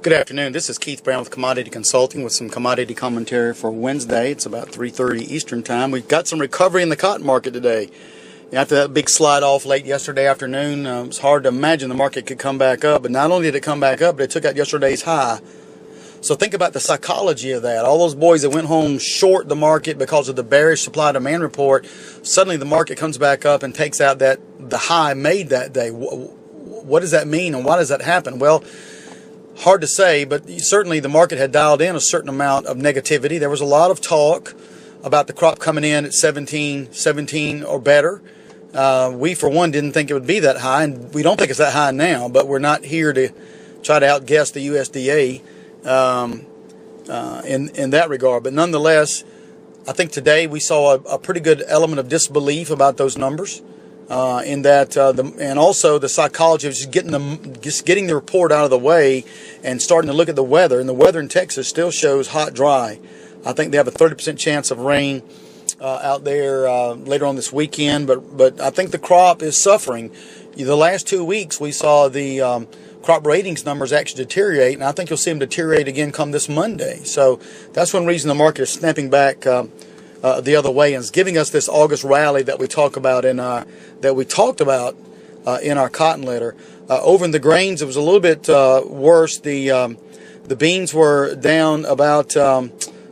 Good afternoon. This is Keith Brown with Commodity Consulting with some commodity commentary for Wednesday. It's about 3:30 Eastern Time. We've got some recovery in the cotton market today. After that big slide off late yesterday afternoon, it's hard to imagine the market could come back up. But not only did it come back up, but it took out yesterday's high. So think about the psychology of that. All those boys that went home short the market because of the bearish supply-demand report, suddenly the market comes back up and takes out the high made that day. What does that mean, and why does that happen? Well, hard to say, but certainly the market had dialed in a certain amount of negativity. There was a lot of talk about the crop coming in at 17 or better. We, for one, didn't think it would be that high, and we don't think it's that high now, but we're not here to try to outguess the USDA in that regard. But nonetheless, I think today we saw a pretty good element of disbelief about those numbers. And also the psychology of just getting the report out of the way and starting to look at the weather. And the weather in Texas still shows hot, dry. I think they have a 30% chance of rain out there later on this weekend. But I think the crop is suffering. The last 2 weeks we saw the crop ratings numbers actually deteriorate, and I think you'll see them deteriorate again come this Monday. So that's one reason the market is snapping back the other way, and it's giving us this August rally that we talked about in our cotton letter. Over in the grains, it was a little bit worse. The beans were down about 6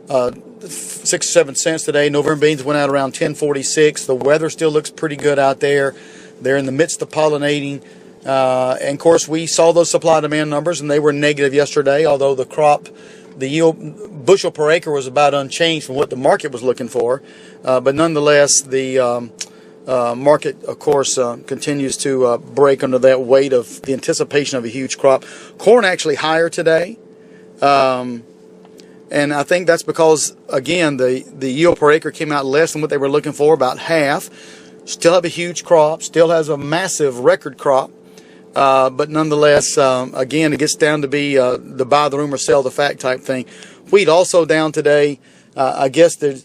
or 7 cents today. November beans went out around 10.46. The weather still looks pretty good out there. They're in the midst of pollinating. And of course, we saw those supply-demand numbers, and they were negative yesterday, although the yield bushel per acre was about unchanged from what the market was looking for. But nonetheless, the market, of course, continues to break under that weight of the anticipation of a huge crop. Corn actually higher today. And I think that's because, again, the yield per acre came out less than what they were looking for, about half. Still have a huge crop, still has a massive record crop. But nonetheless, again, it gets down to be the buy the rumor, sell the fact type thing. Wheat also down today. I guess the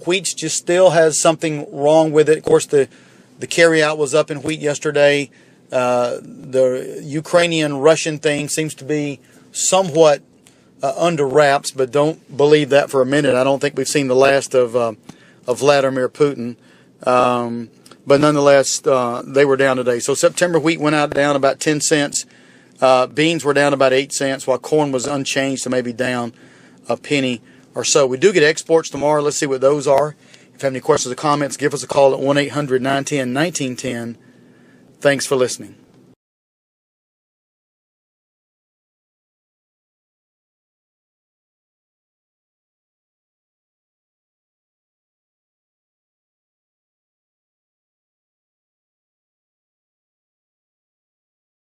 wheat just still has something wrong with it. Of course, the carryout was up in wheat yesterday. The Ukrainian-Russian thing seems to be somewhat under wraps, but don't believe that for a minute. I don't think we've seen the last of Vladimir Putin. But nonetheless, they were down today. So September wheat went out down about 10 cents. Beans were down about 8 cents, while corn was unchanged, so maybe down a penny or so. We do get exports tomorrow. Let's see what those are. If you have any questions or comments, give us a call at 1-800-910-1910. Thanks for listening.